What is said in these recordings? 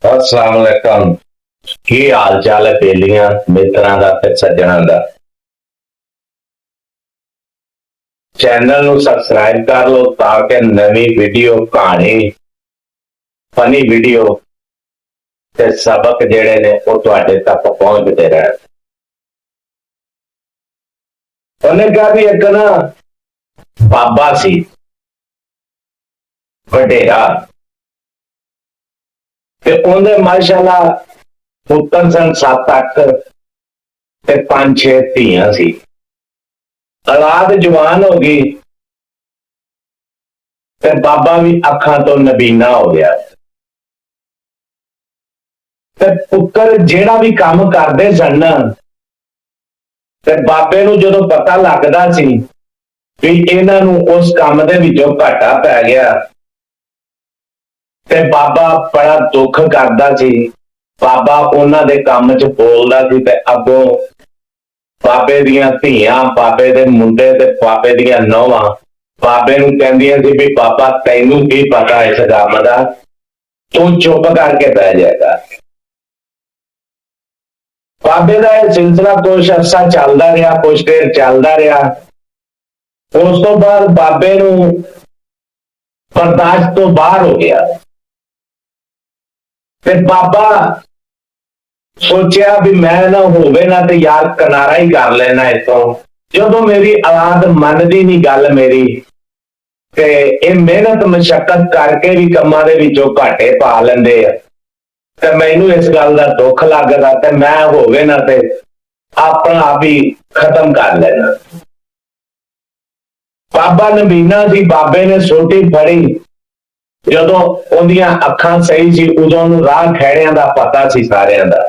अस्सलाम वालेकुम। की हाल चाल है बेलियां मित्रां दा ते सज्जणां दा। चैनल नू सबसक्राइब कर लो ताकि नवी वीडियो कहानी फनी वीडियो ते सबक जेड़े ने वो तुहाडे तक पहुंचते रहन। उन्हें कहा भी एक ना बाबा सी वडेरा ते उन्हें माशाल्लाह पुत्तर सन 7-8 ते 5-6 धियां सी। औलाद जवान हो गई ते बाबा भी अखां तो नबीना हो गया ते पुत्तर जेड़ा भी काम करते सन ते बाबे नू जदों पता लगदा सी भी इन्हां नू उस काम दे विचों घाटा पै गया ते बाबा बड़ा दुख करदा सी। बाबा उन्हां दे काम च बोलदा सी ते अगों बाबे दियां धियां बाबे दे मुंडे ते बाबे दियां नौवां बाबे नू कहंदियां सी भी बाबा तैनू की पता इस काम दा, तू चुप करके बह जाएगा। बाबे का यह सिलसिला कुछ अरसा चलता रहा, कुछ देर चलता रहा। उस तो बाद बाबे नू बर्दाश्त तो बाहर हो गया ते बाबा सोचा भी मैं ना होवे ना ते यार किनारा ही कर लेना इतों। जो मेरी औलाद मनदी नहीं गल मेरी ते ये मेहनत मशक्कत करके भी कमां दे विचों घाटे पा लेंदे आ ते मैनू इस गल का दुख लगदा ते मैं होवे ना ते अपना आप ही खत्म कर लेना। बाबा नबीना सी, बाबे ने सोटी फड़ी जदों उहदियां अखां सही सी उदों राह खैड़ियां दा पता सी सारियां दा।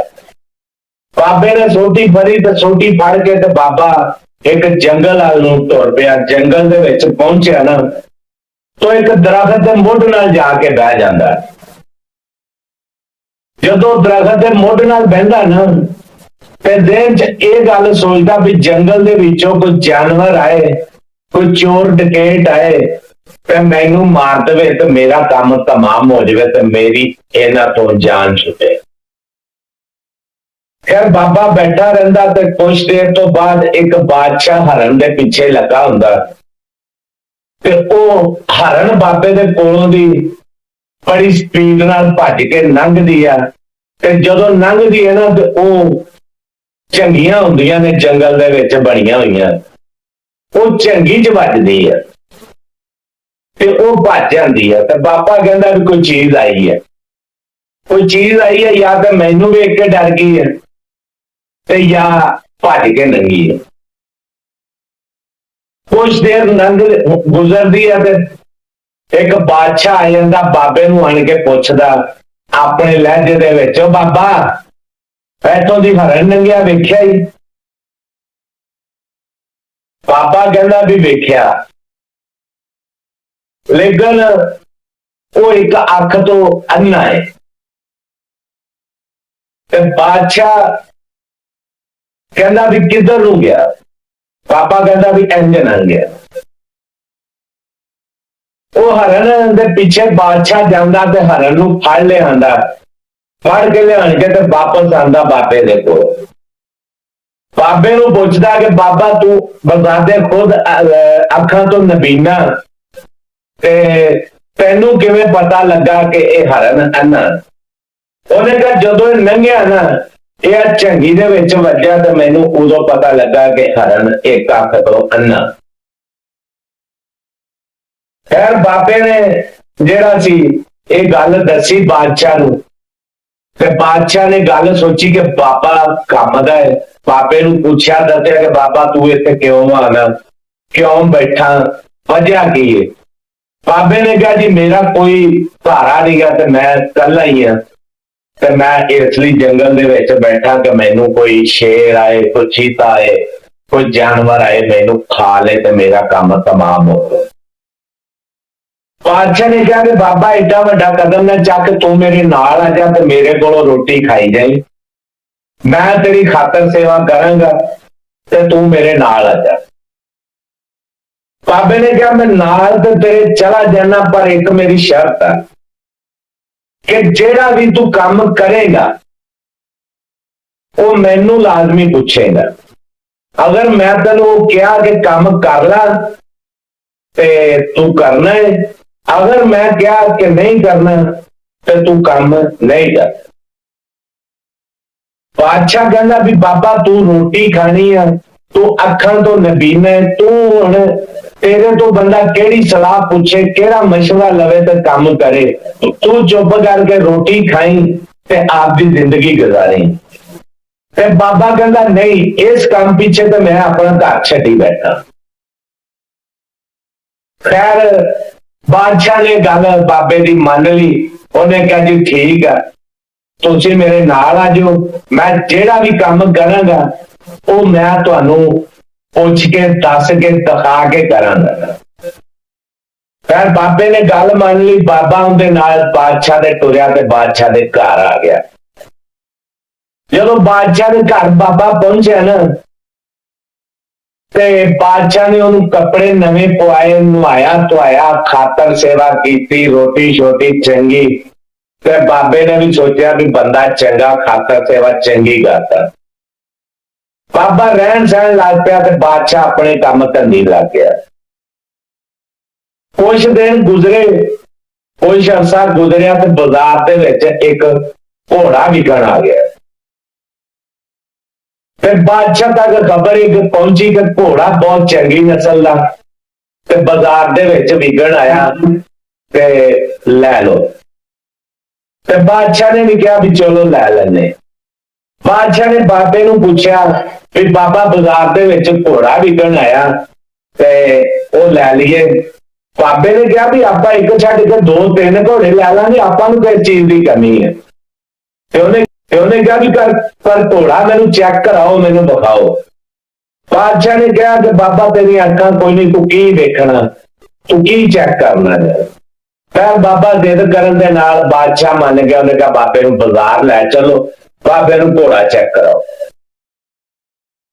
बाबे ने सोटी फड़ी ते सोटी फड़ के ते बाबा एक जंगल वाल नूं तुर पिया। जंगल दे विच पहुंचिया ना तो एक दरख्त दे मुੱਢ नाल जाके बह जांदा। जदों दरख्त दे मुੱਢ नाल बहिंदा ना ते दिल च ये गल सोचदा भी जंगल दे विचों कोई जानवर आए, कोई चोर डकैत आए ते मैनू मार देवे ते मेरा काम तमाम हो जाए ते मेरी इन्हां तो जान छुटे। खैर बाबा बैठा रहिंदा ते कुछ देर तो बाद एक बादशाह हरण दे पीछे लगा हुंदा ते ओह हरण बाबे दे कोलों दी बड़ी स्पीड नाल भज के लंघदी आ ते जदों लंघदी है ना ते ओह झंगियां हुंदियां ने जंगल दे विच बणियां होईयां, ओह झंगी च वजदी है ते ओह भज जांदी है ते बाबा कहंदा भी कोई चीज आई है, कोई चीज आई है या तो मैनू वेख के डर गई है ते या भज के लंघी है। कुछ देर लंघ गुजरदी है ते एक बादशाह आ जांदा बाबे नू आण के पुछदा अपने लहजे दे विच, ओ बाबा इथों दी हरण लंघिया वेख्या ही? बाबा कहंदा भी वेख्या लेकिन वो एक अख तो अन्ना है। ते बादशाह कहंदा भी किधर नू गया? बाबा कहंदा भी इंज लंघ गया। वो हरण दे पीछे बादशाह जांदा ते हरण नू फड़ लिआंदा, फड़ के लिआण के ते वापस आंदा बाबे दे कोल। बाबे नू पुछदा कि बाबा तू बजादे खुद अखां तो नबीना ते तैनू किवें पता लगा कि यह हरण अन्ना? उन्हें कहा जदों लंघिया ना यह झंगी दे विच वज्या ते मैनू उदों पता लगा कि हरण एक अख तो अन्ना। खैर बाबे ने जेड़ा सी ये गल दसी बादशाह नू ते बादशाह ने गल सोची कि बाबा काम दा है। बाबे नू पूछया दस्या कि बाबा तू इत्थे क्यों आना, क्यों बैठा, वजह की है? बाबे ने कहा जी मेरा कोई सहारा नहीं है ते मैं कल्ला ही हाँ ते मैं इसलिए जंगल दे विच बैठा कि मैनू कोई शेर आए, कोई चीता आए, कोई जानवर आए मैनू खा ले ते मेरा काम तमाम हो गया। बादशाह ने कहा कि बाबा एडा वड्डा कदम ना चक, तू मेरे नाल आ जा ते मेरे कोलों रोटी खाई जाई, मैं तेरी खातर सेवा करांगा ते तू मेरे नाल आ जा। बाबे ने कहा मैं नाल ते तेरे चला जाना पर एक मेरी शर्त है। कि जेड़ा भी तू काम करेगा वो मैनू लाजमी पूछेगा। अगर मैं तेन क्या कि काम कर ला ते तू करना है, अगर मैं क्या कि नहीं करना तो तू काम नहीं कर। बादशाह कहना भी बाबा तू रोटी खानी है, तू अखण तो नबीना है, तू हुण तेरे तो बंदा केड़ी सलाह पूछे केड़ा मशवरा लवे तो काम करे, तू चुप करके रोटी खाई ते आपकी जिंदगी गुजारी। ते बाबा कहता नहीं, इस काम पीछे तो मैं अपना घर छड्डी बैठा। खैर बादशाह ने गल बाबे की मान ली। उन्हें कहा जी ठीक है, तुसी मेरे नाल आ जाओ, मैं जेड़ा भी काम करांगा वो मैं तुहानू पुछ के दस के दिखा के करांगा। फिर बाबे ने गल मान ली। बाबा उनके नाल बादशाह दे टुरिया ते बादशाह दे घर आ गया। जदों बादशाह के घर बाबा पहुंचा ना ते बादशाह ने उन्हें कपड़े नवे पवाए, नवाया धोया, खातर सेवा की, रोटी शोटी चंगी। ते बाबे ने भी सोचा भी बंदा चंगा, खातर सेवा चंगी करता। बाबा रहन सहन लग पिया ते बादशाह अपने काम धंधी लग गया। कुछ दिन गुजरे, कुछ अरसा गुजरिया ते बाजार दे विच एक घोड़ा विकण आ गया। फिर बादशाह तक खबर एक पहुंची कि घोड़ा बहुत चंगी नस्ल का ते बाजार दे विच विकण आया ते लै लो। ते बादशाह ने भी कहा भी चलो लै लेने। बादशाह ने बाबे नूं पूछया भी बाबा बाजार दे विच घोड़ा विकण आया ते ओ लै लीए। बाबे ने कहा भी आपां एक छड्ड के दो तीन घोड़े लै लांगे, आपां नूं किस चीज की कमी है। ते उन्हें कहा भी पर घोड़ा मैनू चेक कराओ, मैनू दिखाओ। बादशाह ने कहा कि बाबा तेरी अखां कोई नहीं, तू की देखना, तू की चेक करना है। फिर बाबा जिद करन दे नाल बादशाह मान गया। उन्हें कहा बाबे नूं बाजार लै चलो, बाबे नूं घोड़ा चेक कराओ।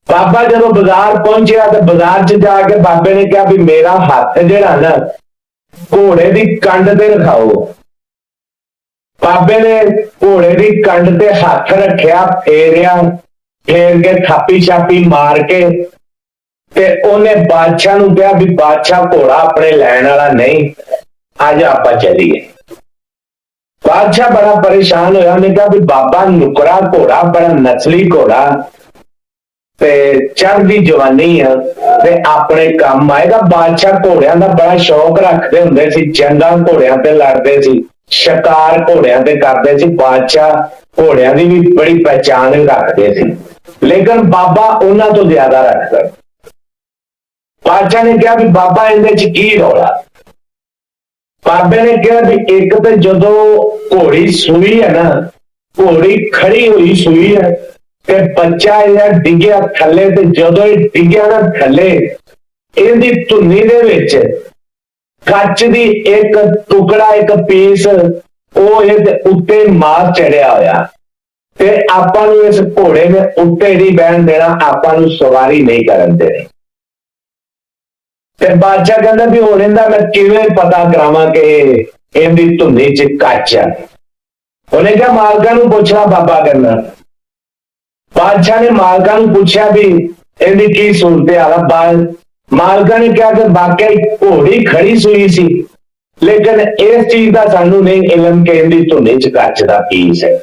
बाबा जदों बाजार पहुंचा तो बाजार च जाके बाबे ने कहा भी मेरा हाथ जिहड़ा ना घोड़े की कंड ते रखाओ। बाबे ने घोड़े की कंड ते हाथ रखिया, फेरिया, फेर के थापी छापी मार के ते उन्हें बादशाह नूं कहा भी बादशाह घोड़ा अपने लैण वाला नहीं, आज आप चलिए। बादशाह बड़ा परेशान होया। उन्हें कहा भी बाबा नुकरा घोड़ा, बड़ा नस्ली घोड़ा ते चढ़दी जवानी है ते अपने काम आएगा। बादशाह घोड़ियां का बड़ा शौक रखते हुंदे सी, जंगां घोड़ियां ते लड़ते सी, शिकार घोड़ियां ते करते सी। बादशाह घोड़ियां की भी बड़ी पहचान रखते सी, लेकिन बाबा उन्हां तो ज्यादा रखता। बादशाह ने कहा भी बाबा इहदे च की रौला। बाबे ने कहा भी एक तो जदों घोड़ी सूई है ना, घोड़ी खड़ी हुई सूई है ते बच्चा इहदा डिग्या थले, ते जदों डिग्या ना थले, इहदी धुनी दे विच कच दी एक टुकड़ा, एक पीस वो इहदे उत्ते मार चढ़िया होया ते आपां नूं इस घोड़े ने उत्ते नहीं बहन देना, आपां नूं सवारी नहीं करन देनी। ते बादशाह कहंदा भी हुण इहदा मैं किवें पता करावां कि इहदी धुनी च कच है। उन्हें कहा मालकां नूं पुछना। बाबा कहंदा बादशाह ने मालकां नूं पूछया भी इहदी की सूरत हाल। मालकां ने कहा कि वाकई घोड़ी खड़ी सुई सी, लेकिन इस चीज का सानू नहीं इलम कि इहदी धुनी च कच दा पीस है।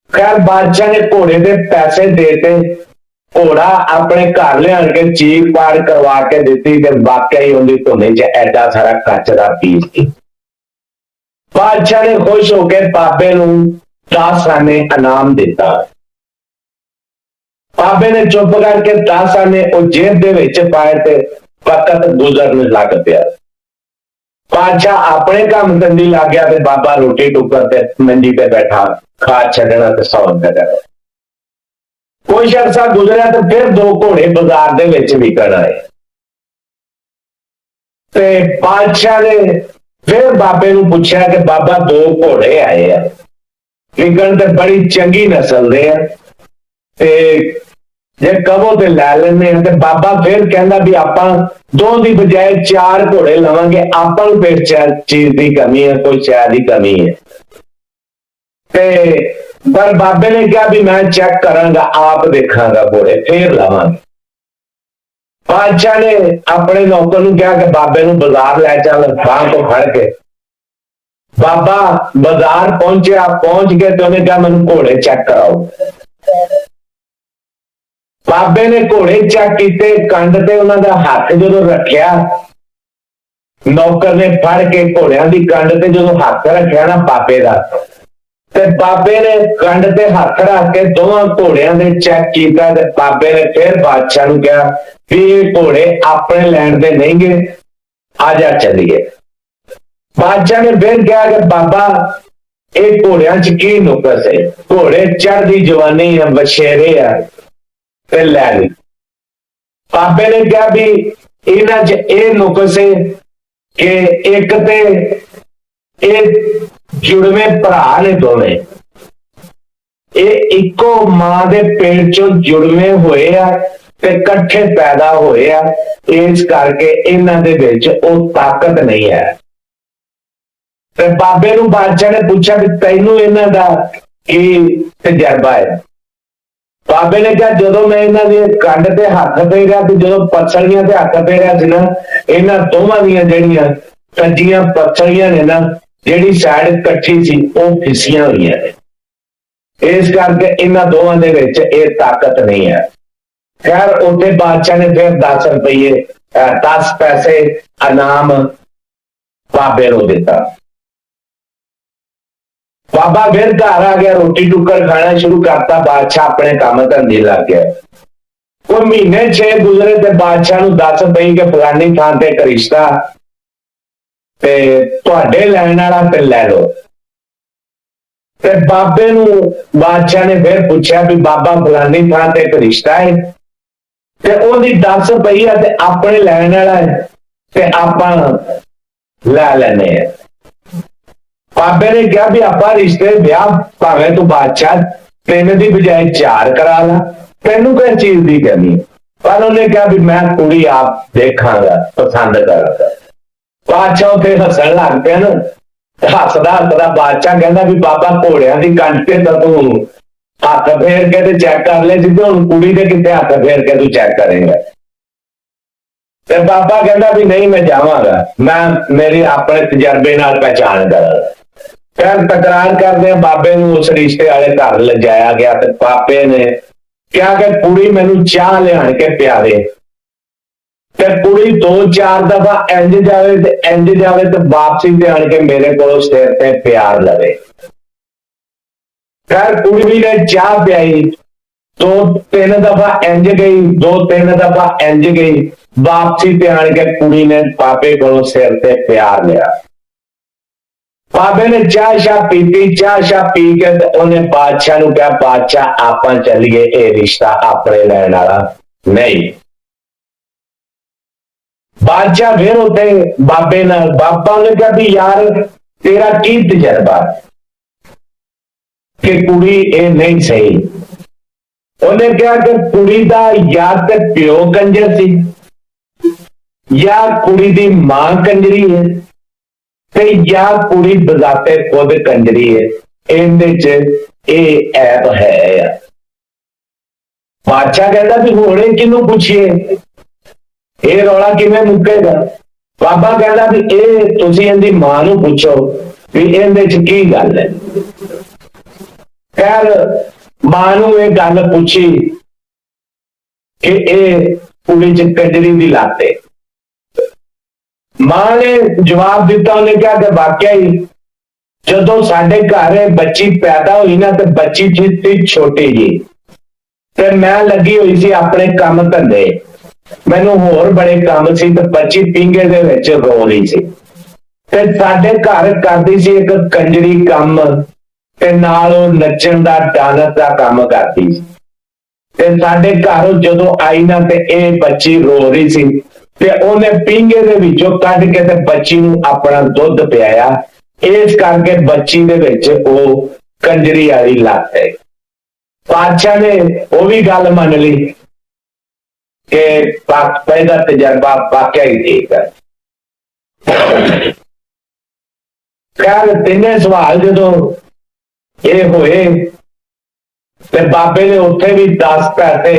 खैर बादशाह ने घोड़े दे पैसे देते, घोड़ा अपने घर लिया के चीख पाड़ करवा के दी कि वाकई उनकी धुनी च एडा सारा कच का पीस थी। बादशाह ने खुश होकर बाबे नूं 10 आने इनाम दिता। बाबे ने चुप करके 10 आने जेब दे विच पाए ते वक्त गुजरन लग पिया। बादशाह अपने काम धंधी लग गया ते बाबा रोटी टुकर ते मंजी पे बैठा खा छड़ना ते सौन लगा। कुछ अरसा गुजरिया तो फिर 2 घोड़े बाजार दे विच विकण आए ते बादशाह ने फिर बाबे नूं पूछया कि बाबा 2 घोड़े आए हैं, विकण ते बड़ी चंगी नस्ल दे हैं ते जे कहो तो लै लेने। बाबा फिर कहना भी आप 2 की बजाय 4 घोड़े लवांगे, आपां नूं फिर चीज की कमी है, कोई शय की कमी है। पर बाबे ने कहा भी मैं चेक करांगा, आप देखांगा घोड़े फिर लवांगे। बादशाह ने अपने नौकर नूं कहा कि बाबे नूं बाजार लै चल, बांह तो फड़ के। बाबा बाजार पहुंचा, पहुंच के तो उन्हें कहा मैनूं घोड़े चेक कराओ। बाबे ने घोड़े चेक किए, कंध ते उन्हां दा हाथ जो रखिया, नौकर ने फड़ के घोड़ियां की कंध ते जो हाथ रखिया ना बाबे का, ते बाबे ने कंध ते हाथ रख के दोवां घोड़ियां दे चेक किया। बाबे ने फिर बादशाह नूं कहा भी ये घोड़े अपने लैंड दे नहीं गए, आजा चलिए। बादशाह ने फिर कहा कि बाबा ये घोड़ियां च की नुकस है, घोड़े चढ़दी जवानी है, बछेरे आ, ते लै ली। बाबे ने कहा भी इन्हां च ये नुकस है कि एक ते ये जुड़वे भरा ने दोवें, ये इको मां दे पेट चों जुड़वे होए आ ते कट्ठे पैदा होए आ, इस करके इन्हां दे विच ओ ताकत नहीं है। ते बाबे नूं बादशाह ने पूछा कि तैनूं इन्हां दा की तजर्बा है? बाबे ने कहा जदों मैं इन्हां दी कंध ते हत्थ फेरिया ते जदों पसलियां ते हत्थ फेरिया सी ना, इन्हां दोवां दीयां ਜਿਹੜੀਆਂ कज्जियां पसलियां ने ना, ਜਿਹੜੀ साइड कट्ठी सी ਉਹ ਫਿਸੀਆਂ ਹੋਈਆਂ ਨੇ, इस करके इन्हां दोवां दे विच ਇਹ ताकत नहीं है। खैर उत्थे बादशाह ने फिर 10 रुपये 10 पैसे इनाम बाबे नूं दिता। बाबा फिर घर आ गया, रोटी टुक्कर खाना शुरू करता, बादशाह अपने काम धंधे लग गया। कोई महीने 6 गुजरे ते बादशाह नूं दस पई कि फलानी थां ते एक रिश्ता ते तुहाडे लैण वाला ते लै लो। ते बाबे नूं बादशाह ने फिर पूछा भी बाबा फलानी थां ते एक रिश्ता है ते ओहदी दस पई है ते अपने लैण वाला है ते आपां लै लैने आ। बाबे ने कहा भी आप रिश्ते ब्याह भावें तू बादशाह 3 की बजाय 4 करा ला, तेनू किस चीज की कमी। पर उन्हें कहा भी मैं कुड़ी आप देखांगा, पसंद करांगा। बादशाह उसे हसन लग पिया ना, हसदा हसदा बादशाह कहता भी बाबा घोड़ियां की कंध ते तां तू हथ फेर के ते चेक कर ले, जिद्दे हुण कुड़ी दे किते हथ फेर के तू चेक करेंगा। ते बाबा कहता भी नहीं मैं जावांगा, मैं मेरी अपने तजर्बे नाल पहचान करांगा। फिर तकरार करदे बाबे नूं उस रिश्ते वाले घर ले जाया गया ते बाबे ने क्या कि कुड़ी मैनूं चाह लियाण के पिया दे, ते कुड़ी 2-4 दफा इंज जावे ते वापसी ते आण के मेरे कोलों सिर ते प्यार लवे। फिर कुड़ी ने चाह पियाई, 2-3 दफा इंज गई, 2-3 दफा इंज गई, वापसी ते आण के कुड़ी ने बाबे कोलों सिर ते प्यार लिया। बाबे ने चाह शाह पीती, चाह शाह पी के उन्हें बादशाह नूं कहा बादशाह आपां चलिए, ये रिश्ता अपने लैण वाला नहीं। बादशाह फिर उठे बाबे नाल, बाबा ने कहा भी यार तेरा की तजर्बा कि कुड़ी ये नहीं सही। उन्हें कहा कि कुड़ी दा या ते प्यो कंजर सी या कुड़ी दी मां कंजरी है ते या कुड़ी बजाते खुद कंजरी है, इहदे च ये ऐप है। बादशाह कहता भी हुणे किनू पूछिए, ये रौला किवें मुकेगा। बाबा कहता भी ये तुसीं इहदी मां नूं पूछो भी इहदे च की गल है। खैर मां नूं ये गल पूछी कि ये कुड़ी च कंजरी दी लत है। मां ने जवाब दिता, उन्हें कहा कि वाकया ही जदों साडे घर बच्ची पैदा हुई ना ते बच्ची थी छोटी जी, ते मैं लगी हुई सी अपने काम धंधे, मैनू होर बड़े काम सी ते बच्ची पिंगे दे विच रो रही सी ते साडे घर करदी सी एक कंजरी काम ते नाल ओह नच्चण दा डांस दा काम करदी सी ते साडे घर जदों आई ना ते ए बच्ची रो रही सी ते उन्हें पिंगे दे विचों कढ के ते बच्ची नूं अपना दुध पियाया, इस करके बच्ची दे विच ओह कंजरी वाली लत है। बादशाह ने वो भी गल मान ली कि पहला तजर्बा वाकया ही ठीक है। खैर 3 सवाल जो ये होए ते बाबे ने उत्थे भी 10 पैसे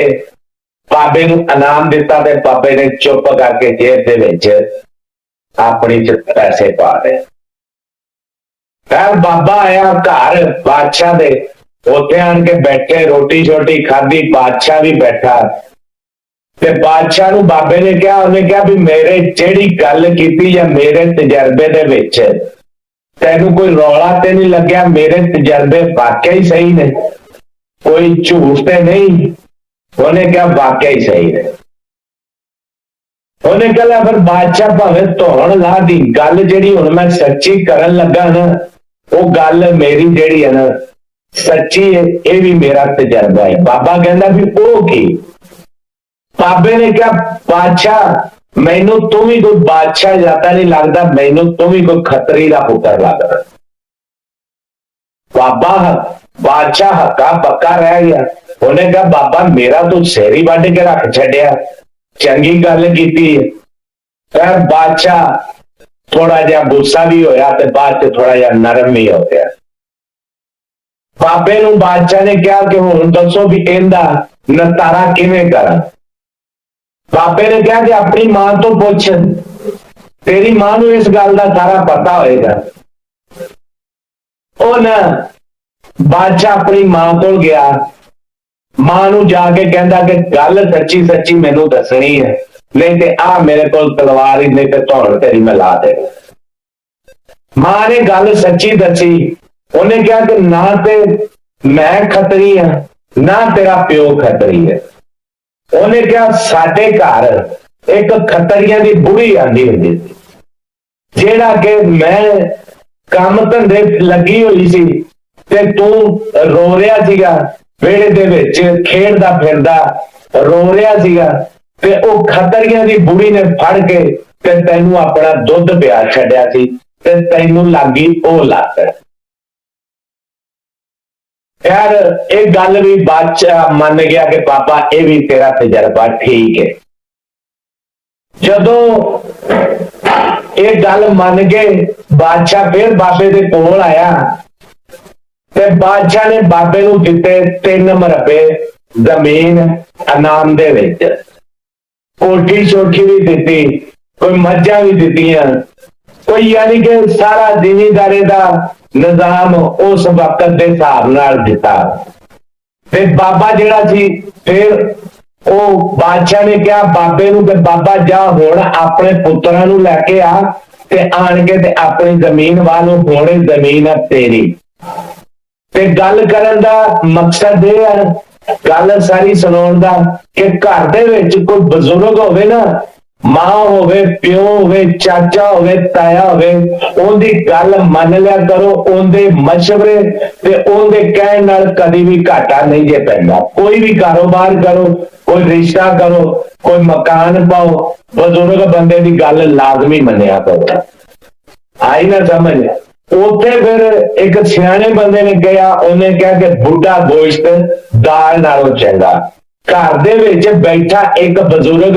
बाबे नूं इनाम दिता ते बाबे ने चुप करके जेब दे विच अपनी च पैसे पा दे। फिर बाबा आया घर बादशाह दे, उत्थे आन के बैठे, रोटी शोटी खाधी, बादशाह भी बैठा ते बादशाह नूं बाबे ने कहा, उन्हें कहा भी मेरे जेड़ी गल कीती या मेरे तजर्बे दे विच तैनूं कोई रौला ते नहीं लग्या, मेरे तजर्बे वाकई सही ने, कोई झूठ ते नहीं। उन्हें कहा वाकई सही है। उन्हें कहा फिर बादशाह भावे धौन ला दी गल जी हुण मैं सच्ची करन लगा ना, वो गल मेरी जेड़ी है ना सच्ची है, ये भी मेरा तजर्बा है। बाबा कहता भी ओ की? बाबे ने कहा बादशाह मैनू तुम ही कोई बादशाह ज्यादा नहीं लगता, मैनू तुम ही कोई खतरी का पुत्र लगता। बाबा बादशाह हक्का पक्का रह गया। उन्हें कहा बाबा मेरा तो सिर ही वढ़ के रख छड़िया, चंगी गल कीती है। फिर बादशाह थोड़ा जिहा गुस्सा भी होया ते बाद च थोड़ा जिहा नरम भी हो गया। बाबे नूं बादशाह ने कहा कि हुण दसो भी इहदा नतारा किवें करा। बाबे ने कहा कि अपनी मां तो पुछ, तेरी मां नूं इस गल का सारा पता होएगा। ओ ना बादशाह अपनी मां को गया, मां नूं जाके कहंदा कि गल सच्ची सच्ची मैनू दसनी है, नहीं ते आ मेरे को तलवार ही, नहीं ते धौन तेरी मैं ला दे। मां ने गल सच्ची दसी। उन्हें कहा कि ना ते मैं खतरी हाँ, ना तेरा प्यो खतरी है। उन्हें कहा साडे घर एक खतरियां दी बुढ़ी आंदी हुंदी सी, जेड़ा कि मैं काम धंधे लगी हुई सी ते तू रो रहा सीगा वेड़े दे विच खेडदा फिरदा, रो रहा सीगा ते ओ खतरियां दी बुढ़ी ने फड़ के ते तैनू अपना दुध पिया छड्या सी ते तैनू लगी ओ लत। यार एक गल भी बादशाह मन गया कि बाबा ये भी तेरा तजर्बा ठीक है। जदों ये गल मन गए बादशाह फिर बाबे दे कोल आया ते बादशाह ने बाबे नूं दिते 3 मरबे जमीन इनाम दे विच, कोठी चोठी भी दिती, कोई मज्जां भी दित्तियां, कोई यानी कि सारा जिमींदारी दा निजाम उस वक्त के हिसाब नाल दिता। ते बाबा जिहड़ा सी फिर ओ बादशाह ने कहा बाबे नूं कि बाबा जा हुण अपने पुत्रां नूं लैके आ ते आण के ते अपनी जमीन वालों हुण जमीन है तेरी। ते गल करन दा मकसद ये है, गल सारी सुनाउण दा कि घर दे विच कोई बजुर्ग होवे ना, मां होवे, प्यो होवे, चाचा होवे, ताया होवे, उनकी गल मन लिया करो, उनके मशवरे ते उनके कहण नाल कदी भी घाटा नहीं जे पैंदा। कोई भी कारोबार करो, कोई रिश्ता करो, कोई मकान पाओ, बजुर्ग बंदे की गल लाजमी मन्निया करो। आई ना समझ? उत्थे फिर एक सियाने बंदे ने कहा, उन्हें कहा कि बुढ़ा गोश्त दाल नालों चंगा। घर दे विच बैठा एक बजुर्ग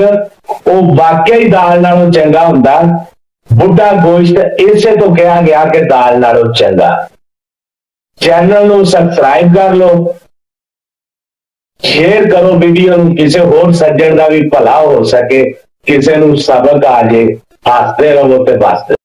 वो वाकई दाल नालों चंगा हुंदा, बुढ़ा गोश्त इसे तो कहा गया कि दाल नालों चंगा। चैनल नूं सबसक्राइब कर लो, शेयर करो वीडियो नूं, किसी होर सज्जण दा भी भला हो सके, किसी नूं सबक आ जाए। हसते रहो ते बसते।